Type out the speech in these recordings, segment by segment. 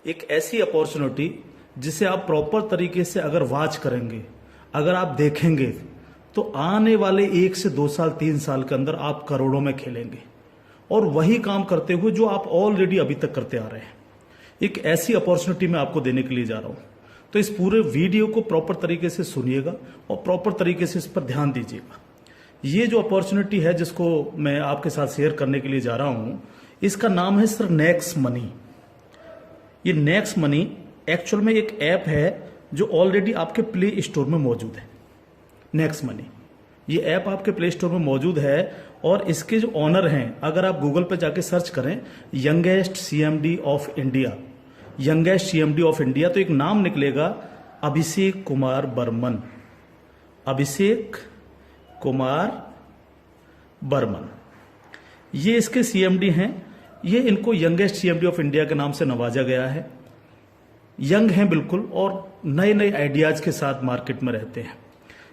एक ऐसी अपॉर्चुनिटी जिसे आप प्रॉपर तरीके से अगर वॉच करेंगे, अगर आप देखेंगे, तो आने वाले 1 से 2 साल 3 साल के अंदर आप करोड़ों में खेलेंगे और वही काम करते हुए जो आप ऑलरेडी अभी तक करते आ रहे हैं। एक ऐसी अपॉर्चुनिटी मैं आपको देने के लिए जा रहा हूं, तो इस पूरे वीडियो को प्रॉपर तरीके से सुनिएगा और प्रॉपर तरीके से इस पर ध्यान दीजिएगा। ये जो अपॉर्चुनिटी है जिसको मैं आपके साथ शेयर करने के लिए जा रहा हूं, इसका नाम है सर नेक्स्ट मनी। ये नेक्स्ट मनी एक्चुअल में एक ऐप है जो ऑलरेडी आपके प्ले स्टोर में मौजूद है। नेक्स्ट मनी ये ऐप आपके प्ले स्टोर में मौजूद है और इसके जो ऑनर हैं, अगर आप गूगल पे जाके सर्च करें youngest CMD of India, youngest CMD of India, तो एक नाम निकलेगा अभिषेक कुमार बर्मन। अभिषेक कुमार बर्मन ये इसके सीएमडी हैं। ये इनको यंगेस्ट सीएमडी ऑफ इंडिया के नाम से नवाजा गया है। यंग हैं बिल्कुल और नए नए आइडियाज के साथ मार्केट में रहते हैं।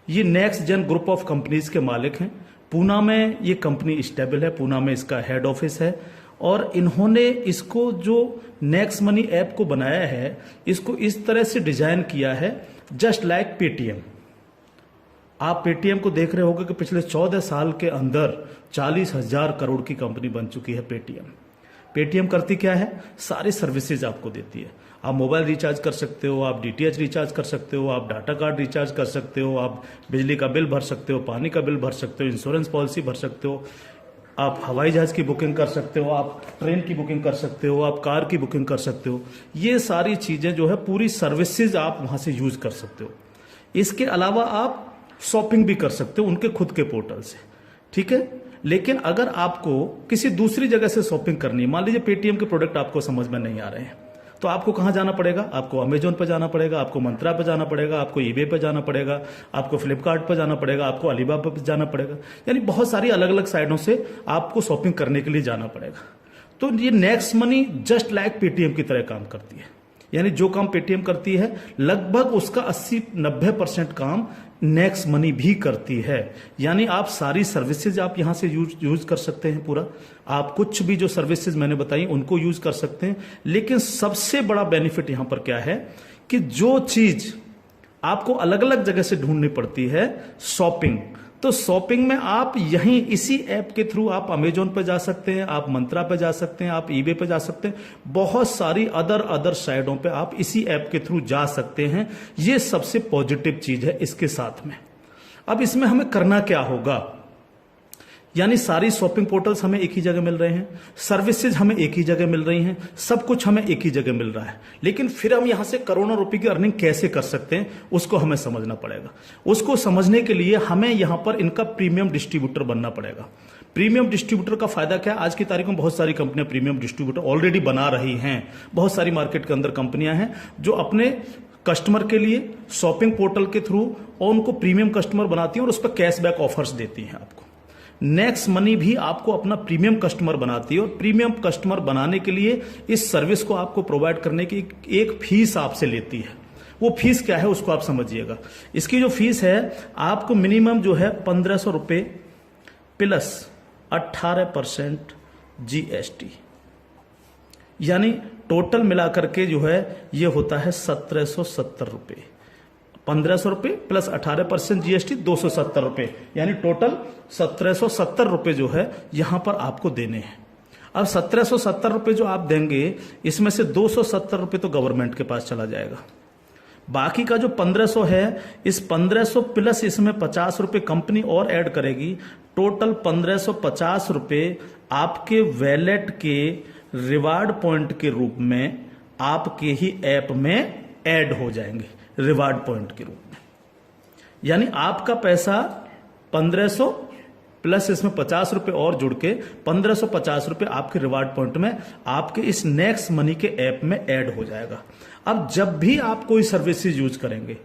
ये next gen group of companies के मालिक हैं। पूना में ये कंपनी स्टेबल है, पूना में इसका हेड ऑफिस है और इन्होंने इसको जो नेक्स्ट मनी ऐप को बनाया है, इसको इस तरह से डिजाइन किया है जस्ट लाइक पेटीएम। आप पेटीएम को देख रहे होंगे कि पिछले 14 साल के अंदर 40,000 करोड़ की कंपनी बन चुकी है पेटीएम। पेटीएम करती क्या है? सारी सर्विसेज आपको देती है। आप मोबाइल रिचार्ज कर सकते हो, आप डीटीएच रिचार्ज कर सकते हो, आप डाटा कार्ड रिचार्ज कर सकते हो, आप बिजली का बिल भर सकते हो, पानी का बिल भर सकते हो, इंश्योरेंस पॉलिसी भर सकते हो, आप हवाई जहाज की बुकिंग कर सकते हो, आप ट्रेन की बुकिंग कर सकते हो, आप कार की बुकिंग कर सकते हो। ये सारी चीजें जो है पूरी सर्विसेज आप वहां से यूज कर सकते हो। इसके अलावा आप शॉपिंग भी कर सकते हो उनके खुद के पोर्टल से, ठीक है। लेकिन अगर आपको किसी दूसरी जगह से शॉपिंग करनी है, मान लीजिए पेटीएम के प्रोडक्ट आपको समझ में नहीं आ रहे हैं, तो आपको कहां जाना पड़ेगा? आपको अमेजोन पे जाना पड़ेगा, आपको मंत्रा पे जाना पड़ेगा, आपको ईबे पे जाना पड़ेगा, आपको फ्लिपकार्ट पे जाना पड़ेगा, आपको अलीबाबा पे जाना पड़ेगा। यानी बहुत सारी अलग अलग साइडों से आपको शॉपिंग करने के लिए जाना पड़ेगा। तो ये next money just like Paytm की तरह काम करती है। यानी जो काम पेटीएम करती है लगभग उसका 80-90% काम नेक्स्ट मनी भी करती है। यानी आप सारी सर्विसेज आप यहां से यूज कर सकते हैं पूरा। आप कुछ भी जो सर्विसेज मैंने बताई उनको यूज कर सकते हैं। लेकिन सबसे बड़ा बेनिफिट यहां पर क्या है कि जो चीज आपको अलग अलग जगह से ढूंढनी पड़ती है, शॉपिंग, तो शॉपिंग में आप यहीं इसी ऐप के थ्रू आप अमेजोन पे जा सकते हैं, आप मंत्रा पे जा सकते हैं, आप ईबे पे जा सकते हैं, बहुत सारी अदर साइडों पे आप इसी ऐप के थ्रू जा सकते हैं। ये सबसे पॉजिटिव चीज है इसके साथ में। अब इसमें हमें करना क्या होगा? यानी सारी शॉपिंग पोर्टल्स हमें एक ही जगह मिल रहे हैं, सर्विसेज हमें एक ही जगह मिल रही हैं, सब कुछ हमें एक ही जगह मिल रहा है। लेकिन फिर हम यहां से करोड़ों रुपए की अर्निंग कैसे कर सकते हैं उसको हमें समझना पड़ेगा। उसको समझने के लिए हमें यहां पर इनका प्रीमियम डिस्ट्रीब्यूटर बनना पड़ेगा। प्रीमियम डिस्ट्रीब्यूटर का फायदा क्या है? आज की तारीख में बहुत सारी कंपनियां प्रीमियम डिस्ट्रीब्यूटर ऑलरेडी बना रही हैं। बहुत सारी मार्केट के अंदर कंपनियां हैं जो अपने कस्टमर के लिए शॉपिंग पोर्टल के थ्रू और उनको प्रीमियम कस्टमर बनाती हैं और उस पर कैशबैक ऑफर्स देती हैं आपको। नेक्स्ट मनी भी आपको अपना प्रीमियम कस्टमर बनाती है और प्रीमियम कस्टमर बनाने के लिए इस सर्विस को आपको प्रोवाइड करने की एक फीस आपसे लेती है। वो फीस क्या है उसको आप समझिएगा। इसकी जो फीस है आपको मिनिमम जो है 1,500 रुपए प्लस 18% जीएसटी, यानी टोटल मिलाकर के जो है ये होता है 1,770 रुपए। 1,500 रुपए प्लस 18% जीएसटी 270 रुपए, यानी टोटल 1,770 रुपए जो है यहां पर आपको देने हैं। अब 1,770 रुपए जो आप देंगे, इसमें से 270 रुपए तो गवर्नमेंट के पास चला जाएगा। बाकी का जो 1,500 है, इस 1,500 प्लस इसमें 50 रुपए कंपनी और ऐड करेगी। टोटल 1,550 रुपए आपके वैलेट के रिवार्ड पॉइंट के रूप में आपके ही ऐप में ऐड हो जाएंगे, रिवार्ड पॉइंट के रूप में। यानी आपका पैसा 1,500 प्लस इसमें 50 रुपए और जुड़ के 1,550 रुपए आपके रिवार्ड पॉइंट में आपके इस नेक्स्ट मनी के ऐप में ऐड हो जाएगा। अब जब भी आप कोई सर्विसेज यूज करेंगे,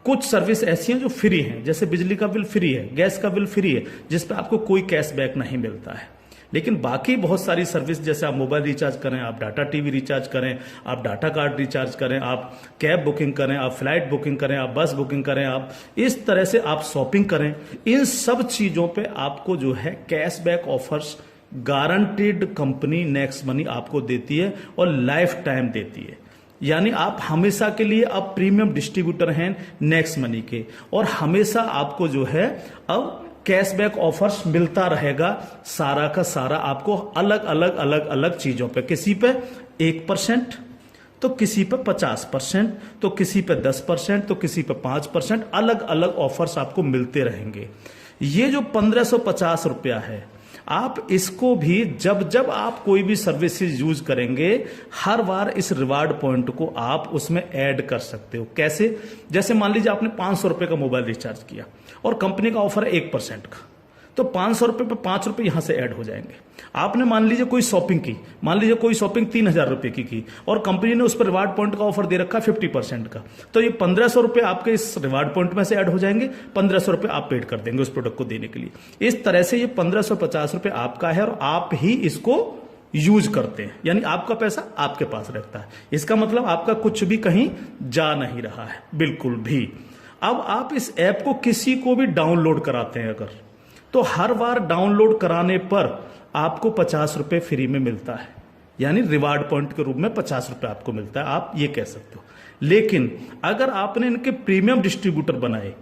कुछ सर्विस ऐसी हैं जो फ्री हैं, जैसे बिजली का बिल फ्री है, गैस का बिल फ्री है, जिस पे आपको कोई कैशबैक नहीं मिलता है। लेकिन बाकी बहुत सारी सर्विस, जैसे आप मोबाइल रिचार्ज करें, आप डाटा टीवी रिचार्ज करें, आप डाटा कार्ड रिचार्ज करें, आप कैब बुकिंग करें, आप फ्लाइट बुकिंग करें, आप बस बुकिंग करें, आप इस तरह से आप शॉपिंग करें, इन सब चीजों पे आपको जो है cashback offers guaranteed company next money आपको देती है और लाइफ टाइम देती है। यानी आप हमेशा के लिए अब प्रीमियम डिस्ट्रीब्यूटर हैं नेक्स्ट मनी के, और हमेशा आपको जो है अब कैशबैक ऑफर्स मिलता रहेगा। सारा का सारा आपको अलग अलग अलग अलग चीजों पे, किसी पे 1%, तो किसी पे 50%, तो किसी पे 10%, तो किसी पे 5%, अलग अलग ऑफर्स आपको मिलते रहेंगे। ये जो 1550 रुपया है, आप इसको भी जब जब आप कोई भी सर्विसेज यूज करेंगे, हर बार इस रिवार्ड पॉइंट को आप उसमें ऐड कर सकते हो। कैसे? जैसे मान लीजिए आपने 500 रुपए का मोबाइल रिचार्ज किया और कंपनी का ऑफर है 1% का, तो 500 रुपए पे 5 रुपए यहां से ऐड हो जाएंगे। आपने मान लीजिए कोई शॉपिंग की, मान लीजिए कोई शॉपिंग 3000 रुपए की और कंपनी ने उस पर रिवार्ड पॉइंट का ऑफर दे रखा 50% का, तो ये 1500 रुपए आपके इस रिवार्ड पॉइंट में से ऐड हो जाएंगे, 1500 रुपए आप पेड कर देंगे उस प्रोडक्ट को देने के लिए। इस तरह से ये 1550 रुपए आपका है और आप ही इसको यूज करते हैं, यानी आपका पैसा आपके पास रहता है। इसका मतलब आपका कुछ भी कहीं जा नहीं रहा है, बिल्कुल भी। अब आप इस ऐप को किसी को भी डाउनलोड कराते हैं अगर, तो हर बार डाउनलोड कराने पर आपको 50 रुपए फ्री में मिलता है, यानी रिवार्ड पॉइंट के रूप में 50 रुपए आपको मिलता है, आप ये कह सकते हो। लेकिन अगर आपने इनके प्रीमियम डिस्ट्रीब्यूटर बनाए,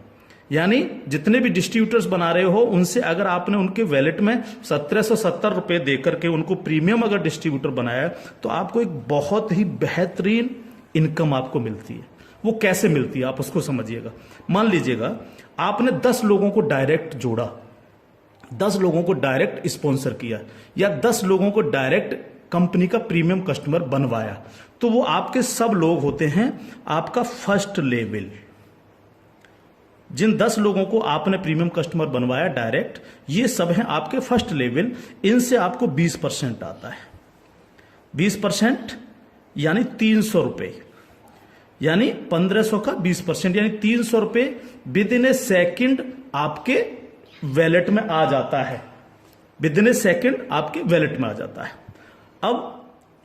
यानी जितने भी डिस्ट्रीब्यूटर्स बना रहे हो उनसे अगर आपने उनके वैलेट में 1770 रुपए देकर के उनको प्रीमियम अगर डिस्ट्रीब्यूटर बनाया, तो आपको एक बहुत ही बेहतरीन इनकम आपको मिलती है। वो कैसे मिलती है आप उसको समझिएगा। मान लीजिएगा आपने 10 लोगों को डायरेक्ट जोड़ा, 10 लोगों को डायरेक्ट स्पॉन्सर किया, या 10 लोगों को डायरेक्ट कंपनी का प्रीमियम कस्टमर बनवाया, तो वो आपके सब लोग होते हैं आपका फर्स्ट लेवल। जिन 10 लोगों को आपने प्रीमियम कस्टमर बनवाया डायरेक्ट, ये सब हैं आपके फर्स्ट लेवल। इनसे आपको 20% आता है। 20% यानी 300 रुपए, यानी 1500 का 20%, यानी 300 रुपए विद इन ए सेकेंड आपके वैलेट में आ जाता है। विद इन ए सेकेंड आपके वैलेट में आ जाता है। अब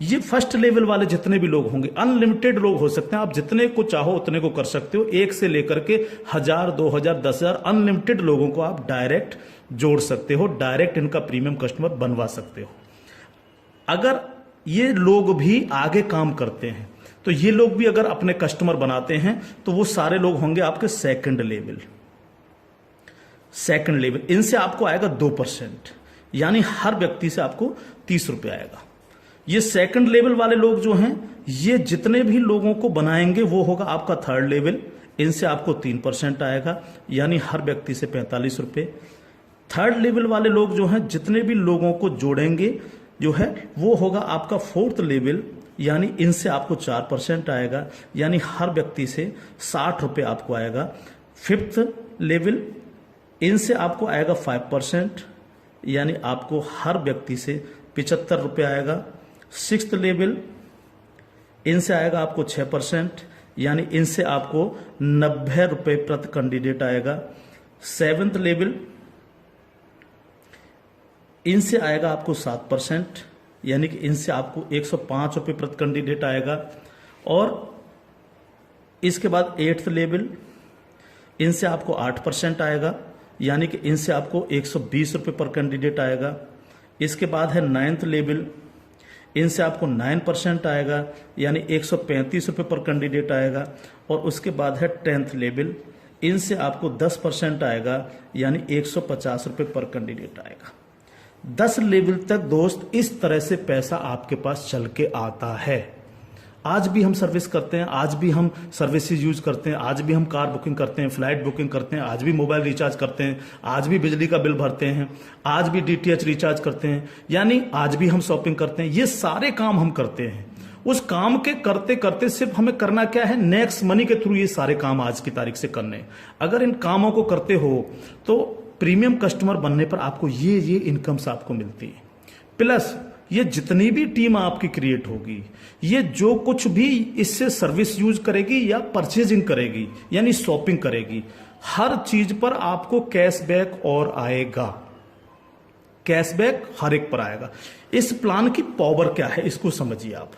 ये फर्स्ट लेवल वाले जितने भी लोग होंगे, अनलिमिटेड लोग हो सकते हैं, आप जितने को चाहो उतने को कर सकते हो, 1 से लेकर के 1000, 2000, 10,000 अनलिमिटेड लोगों को आप डायरेक्ट जोड़ सकते हो, डायरेक्ट इनका प्रीमियम कस्टमर बनवा सकते हो। अगर ये लोग भी आगे काम करते हैं, तो ये लोग भी अगर अपने कस्टमर बनाते हैं, तो वो सारे लोग होंगे आपके सेकंड लेवल। सेकंड लेवल, इनसे आपको आएगा 2%, यानी हर व्यक्ति से आपको 30 रुपए आएगा। ये सेकंड लेवल वाले लोग जो हैं, ये जितने भी लोगों को बनाएंगे वो होगा आपका थर्ड लेवल। इनसे आपको 3% आएगा, यानी हर व्यक्ति से 45 रुपए। थर्ड लेवल वाले लोग जो हैं, जितने भी लोगों को जोड़ेंगे जो है, वो होगा आपका फोर्थ लेवल, यानी इनसे आपको 4% आएगा, यानी हर व्यक्ति से 60 रुपए आपको आएगा। फिफ्थ लेवल, इनसे आपको आएगा 5%, यानी आपको हर व्यक्ति से 75 रुपये आएगा। सिक्स्थ लेवल, इनसे आएगा आपको 6%, यानी इनसे आपको 90 रुपये प्रति कैंडिडेट आएगा। सेवेंथ लेवल, इनसे आएगा आपको 7%, यानी कि इनसे आपको 105 रुपये प्रति कैंडिडेट आएगा। और इसके बाद 8th लेवल, इनसे आपको 8% आएगा, यानी कि इनसे आपको 120 रुपये पर कैंडिडेट आएगा। इसके बाद है 9th लेवल, इनसे आपको 9% आएगा, यानी 135 रुपये पर कैंडिडेट आएगा। और उसके बाद है 10th लेवल, इनसे आपको 10% आएगा, यानी 150 रुपये पर कैंडिडेट आएगा। 10 लेवल तक दोस्त इस तरह से पैसा आपके पास चल के आता है। आज भी हम सर्विस करते हैं, आज भी हम सर्विसेज यूज करते हैं, आज भी हम कार बुकिंग करते हैं, फ्लाइट बुकिंग करते हैं, आज भी मोबाइल रिचार्ज करते हैं, आज भी बिजली का बिल भरते हैं, आज भी डीटीएच रिचार्ज करते हैं, यानी आज भी हम शॉपिंग करते हैं। ये सारे काम हम करते हैं। उस काम के करते करते सिर्फ हमें करना क्या है, नेक्स्ट मनी के थ्रू ये सारे काम आज की तारीख से करने हैं। अगर इन कामों को करते हो तो प्रीमियम कस्टमर बनने पर आपको ये इनकम्स आपको मिलती है। प्लस ये जितनी भी टीम आपकी क्रिएट होगी, ये जो कुछ भी इससे सर्विस यूज करेगी या परचेजिंग करेगी, यानी शॉपिंग करेगी, हर चीज पर आपको कैशबैक और आएगा। कैशबैक हर एक पर आएगा। इस प्लान की पावर क्या है, इसको समझिए आप।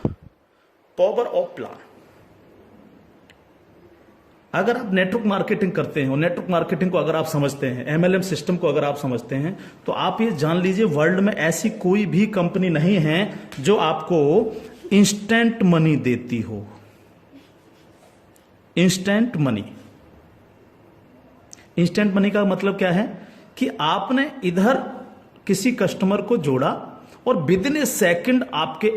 पावर ऑफ प्लान, अगर आप नेटवर्क मार्केटिंग करते हैं और नेटवर्क मार्केटिंग को अगर आप समझते हैं, MLM सिस्टम को अगर आप समझते हैं, तो आप ये जान लीजिए वर्ल्ड में ऐसी कोई भी कंपनी नहीं है जो आपको इंस्टेंट मनी देती हो। Instant money. इंस्टेंट मनी का मतलब क्या है कि आपने इधर किसी कस्टमर को जोड़ा और विद इन ए सेकंड आपके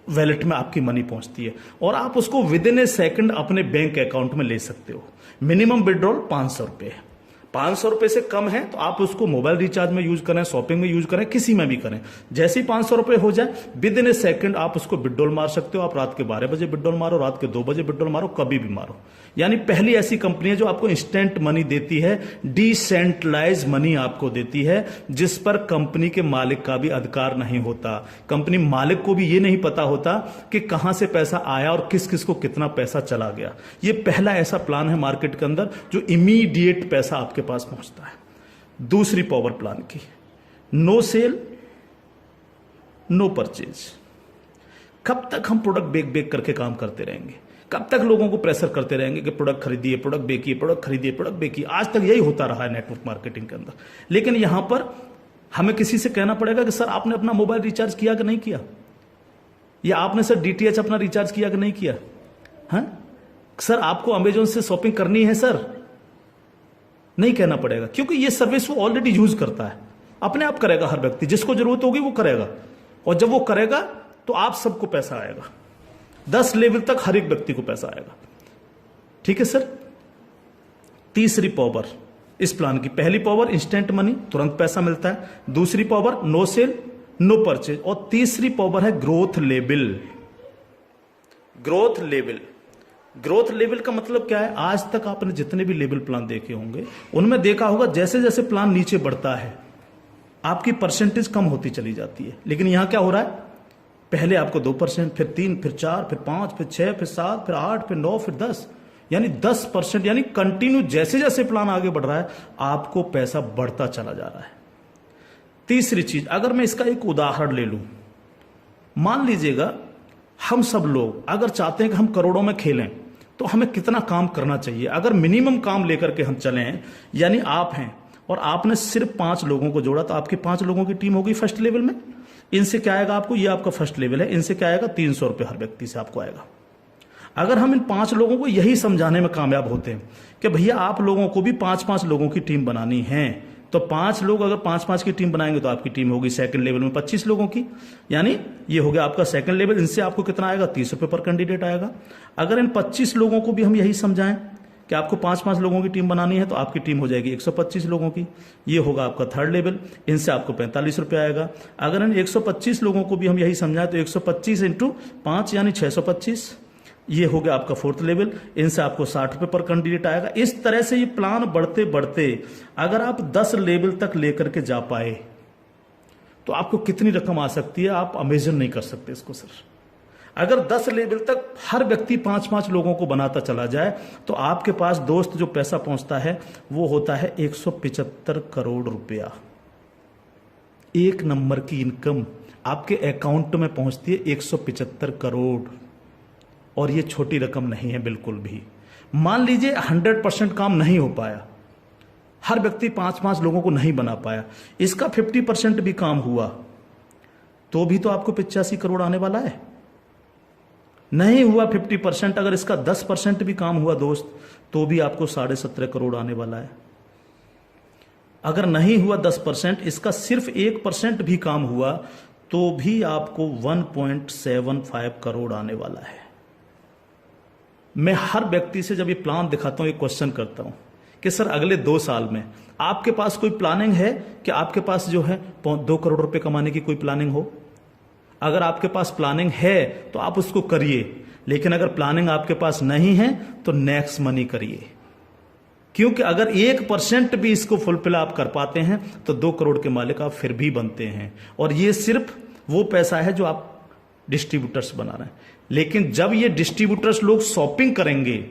वैलेट में आपकी मनी पहुंचती है और आप उसको विद इन ए सेकंड अपने बैंक अकाउंट में ले सकते हो। मिनिमम विड्रॉल 500 रुपए है। 500 रुपए से कम है तो आप उसको मोबाइल रिचार्ज में यूज करें, शॉपिंग में यूज करें, किसी में भी करें। जैसे ही 500 रुपए हो जाए विद इन ए सेकंड आप उसको विड्रॉल मार सकते हो। आप रात के 12 बजे विड्रॉल मारो, रात के 2 बजे विड्रॉल मारो, कभी भी मारो। यानी पहली ऐसी कंपनी है जो आपको इंस्टेंट मनी देती है, डिसेंट्रलाइज मनी आपको देती है, जिस पर कंपनी के मालिक का भी अधिकार नहीं होता। कंपनी मालिक को भी ये नहीं पता होता कि कहां से पैसा आया और किस किस को कितना पैसा चला गया। ये पहला ऐसा प्लान है मार्केट के अंदर जो इमीडिएट पैसा आपके पास पहुंचता है। दूसरी पावर प्लान की, नो सेल नो परचेज। कब तक हम प्रोडक्ट बेक बेक करके काम करते रहेंगे? कब तक लोगों को प्रेशर करते रहेंगे कि प्रोडक्ट खरीदिए, प्रोडक्ट बेचिए, प्रोडक्ट खरीदिए, प्रोडक्ट बेचिए? आज तक यही होता रहा है नेटवर्क मार्केटिंग के अंदर। लेकिन यहां पर हमें किसी से कहना पड़ेगा कि सर आपने अपना मोबाइल रिचार्ज किया कि नहीं किया, या आपने सर डीटीएच अपना रिचार्ज किया कि नहीं किया, हाँ सर आपको अमेजोन से शॉपिंग करनी है सर, नहीं कहना पड़ेगा, क्योंकि ये सर्विस वो ऑलरेडी यूज करता है। अपने आप करेगा, हर व्यक्ति जिसको जरूरत होगी वो करेगा, और जब वो करेगा तो आप सबको पैसा आएगा। 10 लेवल तक हर एक व्यक्ति को पैसा आएगा। ठीक है सर। तीसरी पावर इस प्लान की, पहली पावर इंस्टेंट मनी, तुरंत पैसा मिलता है। दूसरी power no sale no purchase, और तीसरी पावर है growth level. Growth level, growth level का मतलब क्या है? आज तक आपने जितने भी लेवल प्लान देखे होंगे उनमें देखा होगा जैसे जैसे प्लान नीचे बढ़ता है आपकी परसेंटेज कम होती चली जाती है। लेकिन यहां क्या हो रहा है? पहले आपको 2%, फिर 3, फिर 4, फिर 5, फिर 6, फिर 7, फिर 8, फिर 9, फिर 10, यानी 10%, यानी कंटिन्यू जैसे जैसे प्लान आगे बढ़ रहा है आपको पैसा बढ़ता चला जा रहा है। तीसरी चीज, अगर मैं इसका एक उदाहरण ले लूं, मान लीजिएगा हम सब लोग अगर चाहते हैं कि हम करोड़ों में खेलें तो हमें कितना काम करना चाहिए? अगर मिनिमम काम लेकर के हम चलें, यानी आप हैं और आपने सिर्फ 5 लोगों को जोड़ा तो आपकी 5 लोगों की टीम होगी फर्स्ट लेवल में। इनसे क्या आएगा आपको? ये आपका फर्स्ट लेवल है, इनसे क्या आएगा? 300 रुपए हर व्यक्ति से आपको आएगा। अगर हम इन 5 लोगों को यही समझाने में कामयाब होते हैं कि भैया आप लोगों को भी 5-5 लोगों की टीम बनानी है, तो 5 लोग अगर 5-5 की टीम बनाएंगे तो आपकी टीम होगी सेकंड लेवल में 25 लोगों की, यानी ये हो गया आपका सेकंड लेवल। इनसे आपको कितना आएगा? 30 रुपए पर कैंडिडेट आएगा। अगर इन 25 लोगों को भी हम यही समझाएं कि आपको 5-5 लोगों की टीम बनानी है तो आपकी टीम हो जाएगी 125 लोगों की, ये होगा आपका थर्ड लेवल। इनसे आपको 45 रुपए आएगा। अगर इन 125 लोगों को भी हम यही समझाएं तो 125 × 5 यानी 625, ये हो गया आपका फोर्थ लेवल। इनसे आपको 60 रुपए पर कैंडिडेट आएगा। इस तरह से ये प्लान बढ़ते बढ़ते अगर आप 10 लेवल तक लेकर के जा पाए तो आपको कितनी रकम आ सकती है आप इमेजिन नहीं कर सकते इसको सर। अगर 10 लेवल तक हर व्यक्ति 5-5 लोगों को बनाता चला जाए तो आपके पास दोस्त जो पैसा पहुंचता है वो होता है 175 करोड़ रुपया। एक नंबर की इनकम आपके अकाउंट में पहुंचती है 175 करोड़, और ये छोटी रकम नहीं है बिल्कुल भी। मान लीजिए 100% काम नहीं हो पाया, हर व्यक्ति 5-5 लोगों को नहीं बना पाया, इसका 50% भी काम हुआ तो भी तो आपको 85 करोड़ आने वाला है। नहीं हुआ 50%, अगर इसका 10% भी काम हुआ दोस्त तो भी आपको 17.5 करोड़ आने वाला है। अगर नहीं हुआ 10%, इसका सिर्फ 1% भी काम हुआ तो भी आपको 1.75 करोड़ आने वाला है। मैं हर व्यक्ति से जब ये प्लान दिखाता हूं एक क्वेश्चन करता हूं कि सर अगले 2 साल में आपके पास कोई प्लानिंग है कि आपके पास जो है 2 करोड़ रुपए कमाने की कोई प्लानिंग हो? अगर आपके पास प्लानिंग है तो आप उसको करिए, लेकिन अगर प्लानिंग आपके पास नहीं है तो नेक्स्ट मनी करिए, क्योंकि अगर 1% भी इसको फुलफिल आप कर पाते हैं तो 2 करोड़ के मालिक आप फिर भी बनते हैं। और ये सिर्फ वो पैसा है जो आप डिस्ट्रीब्यूटर्स बना रहे हैं। लेकिन जब ये डिस्ट्रीब्यूटर्स लोग शॉपिंग करेंगे,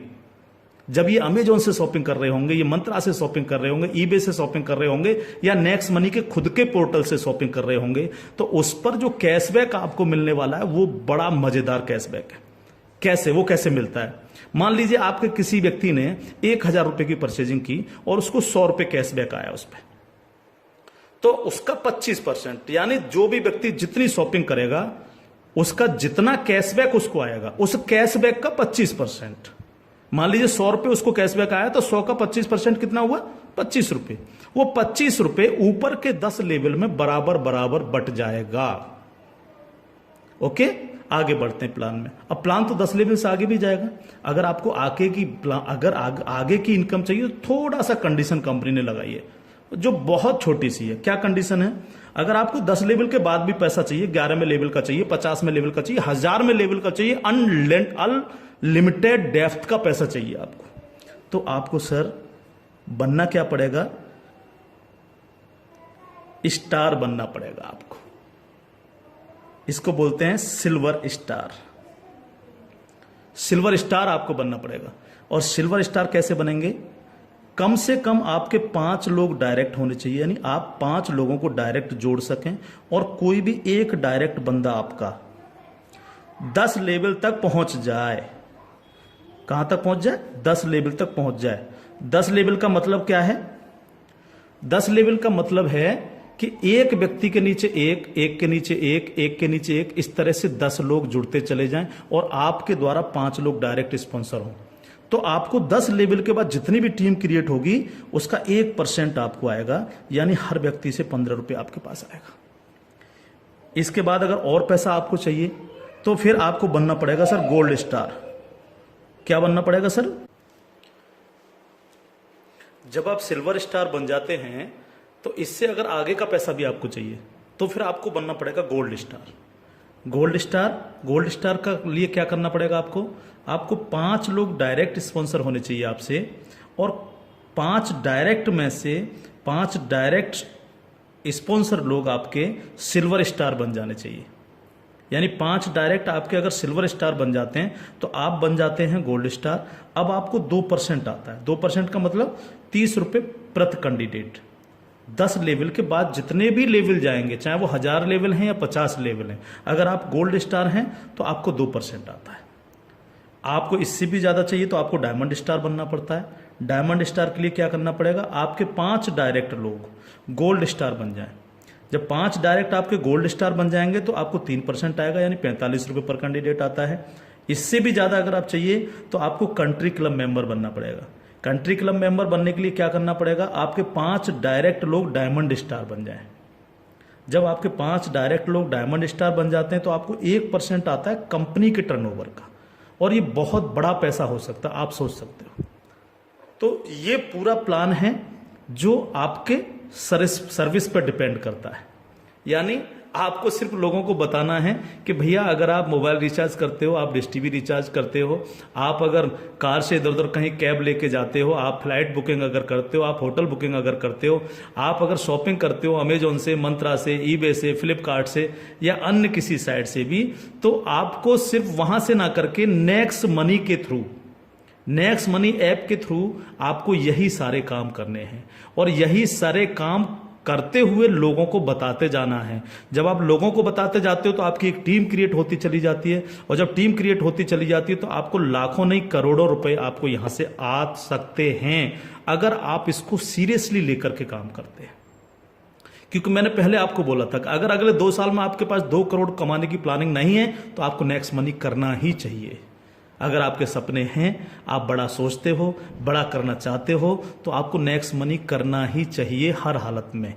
जब ये अमेजोन से शॉपिंग कर रहे होंगे, ये मंत्रा से शॉपिंग कर रहे होंगे, ईबे से शॉपिंग कर रहे होंगे, या नेक्स्ट मनी के खुद के पोर्टल से शॉपिंग कर रहे होंगे, तो उस पर जो कैशबैक आपको मिलने वाला है वो बड़ा मजेदार कैशबैक है। कैसे? वो कैसे मिलता है? मान लीजिए आपके किसी व्यक्ति ने 1000 रुपए की परचेजिंग की और उसको 100 रुपए कैशबैक आया उस पर, तो उसका 25%, यानी जो भी व्यक्ति जितनी शॉपिंग करेगा उसका जितना कैशबैक उसको आएगा, उस कैशबैक का 25%, मान लीजिए 100 रुपए उसको कैशबैक आया तो 100 का 25% कितना हुआ? 25 रुपए। वो 25 रुपए ऊपर के 10 लेवल में बराबर बराबर बट जाएगा। ओके, आगे बढ़ते हैं प्लान में। अब प्लान तो 10 लेवल से आगे भी जाएगा। अगर आपको आगे की इनकम चाहिए तो थोड़ा सा कंडीशन कंपनी ने लगाई है जो बहुत छोटी सी है। क्या कंडीशन है? अगर आपको 10 लेवल के बाद भी पैसा चाहिए, 11 में लेवल का चाहिए, 50 में लेवल का चाहिए, 1000 में लेवल का चाहिए, अनलिमिटेड डेप्थ का पैसा चाहिए आपको, तो आपको सर बनना क्या पड़ेगा? स्टार बनना पड़ेगा आपको। इसको बोलते हैं सिल्वर स्टार। सिल्वर स्टार आपको बनना पड़ेगा। और सिल्वर स्टार कैसे बनेंगे? कम से कम आपके 5 लोग डायरेक्ट होने चाहिए, यानी आप 5 लोगों को डायरेक्ट जोड़ सकें और कोई भी एक डायरेक्ट बंदा आपका 10 लेवल तक पहुंच जाए। कहां तक पहुंच जाए? 10 लेवल तक पहुंच जाए। 10 लेवल का मतलब क्या है? 10 लेवल का मतलब है कि एक व्यक्ति के नीचे एक, एक के नीचे एक, एक के नीचे एक, इस तरह से 10 लोग जुड़ते चले जाएं और आपके द्वारा 5 लोग डायरेक्ट स्पॉन्सर हों। तो आपको 10 लेवल के बाद जितनी भी टीम क्रिएट होगी उसका 1% आपको आएगा, यानी हर व्यक्ति से 15 रुपए आपके पास आएगा। इसके बाद अगर और पैसा आपको चाहिए तो फिर आपको बनना पड़ेगा सर गोल्ड स्टार। क्या बनना पड़ेगा सर? जब आप सिल्वर स्टार बन जाते हैं तो इससे अगर आगे का पैसा भी आपको चाहिए तो फिर आपको बनना पड़ेगा गोल्ड स्टार। गोल्ड स्टार का लिए क्या करना पड़ेगा आपको? आपको 5 लोग डायरेक्ट स्पॉन्सर होने चाहिए आपसे, और 5 डायरेक्ट में से 5 डायरेक्ट स्पॉन्सर लोग आपके सिल्वर स्टार बन जाने चाहिए। यानी 5 डायरेक्ट आपके अगर सिल्वर स्टार बन जाते हैं तो आप बन जाते हैं गोल्ड स्टार। अब आपको 2% आता है। 2% का मतलब 30 रुपए प्रति कैंडिडेट। 10 लेवल के बाद जितने भी लेवल जाएंगे, चाहे वो 1000 लेवल हैं या 50 लेवल हैं, अगर आप गोल्ड स्टार हैं तो आपको 2% आता है। आपको इससे भी ज्यादा चाहिए तो आपको डायमंड स्टार बनना पड़ता है। डायमंड स्टार के लिए क्या करना पड़ेगा? आपके 5 डायरेक्ट लोग गोल्ड स्टार बन जाएं। जब 5 डायरेक्ट आपके गोल्ड स्टार बन जाएंगे तो आपको 3% आएगा, यानी 45 रुपए पर कैंडिडेट आता है। इससे भी ज्यादा अगर आप चाहिए तो आपको कंट्री क्लब मेंबर बनना पड़ेगा। कंट्री क्लब मेंबर बनने के लिए क्या करना पड़ेगा? आपके 5 डायरेक्ट लोग डायमंड स्टार बन जाएं। जब आपके 5 डायरेक्ट लोग डायमंड स्टार बन जाते हैं तो आपको 1% आता है कंपनी के टर्नओवर का, और ये बहुत बड़ा पैसा हो सकता है, आप सोच सकते हो। तो ये पूरा प्लान है जो आपके सर्विस पर डिपेंड करता है। यानी आपको सिर्फ लोगों को बताना है कि भैया अगर आप मोबाइल रिचार्ज करते हो, आप डिश टीवी रिचार्ज करते हो, आप अगर कार से इधर उधर कहीं कैब लेके जाते हो, आप फ्लाइट बुकिंग अगर करते हो, आप होटल बुकिंग अगर करते हो, आप अगर शॉपिंग करते हो अमेजोन से, मंत्रा से, ईबे से, फ्लिपकार्ट से या अन्य किसी साइट से भी, तो आपको सिर्फ वहां से ना करके नेक्स्ट मनी के थ्रू, नेक्स्ट मनी ऐप के थ्रू आपको यही सारे काम करने हैं, और यही सारे काम करते हुए लोगों को बताते जाना है। जब आप लोगों को बताते जाते हो तो आपकी एक टीम क्रिएट होती चली जाती है, और जब टीम क्रिएट होती चली जाती है तो आपको लाखों नहीं करोड़ों रुपए आपको यहां से आ सकते हैं अगर आप इसको सीरियसली लेकर के काम करते हैं। क्योंकि मैंने पहले आपको बोला था कि अगर अगले 2 साल में आपके पास 2 करोड़ कमाने की प्लानिंग नहीं है तो आपको नेक्स्ट मनी करना ही चाहिए। अगर आपके सपने हैं, आप बड़ा सोचते हो, बड़ा करना चाहते हो, तो आपको नेक्स्ट मनी करना ही चाहिए हर हालत में।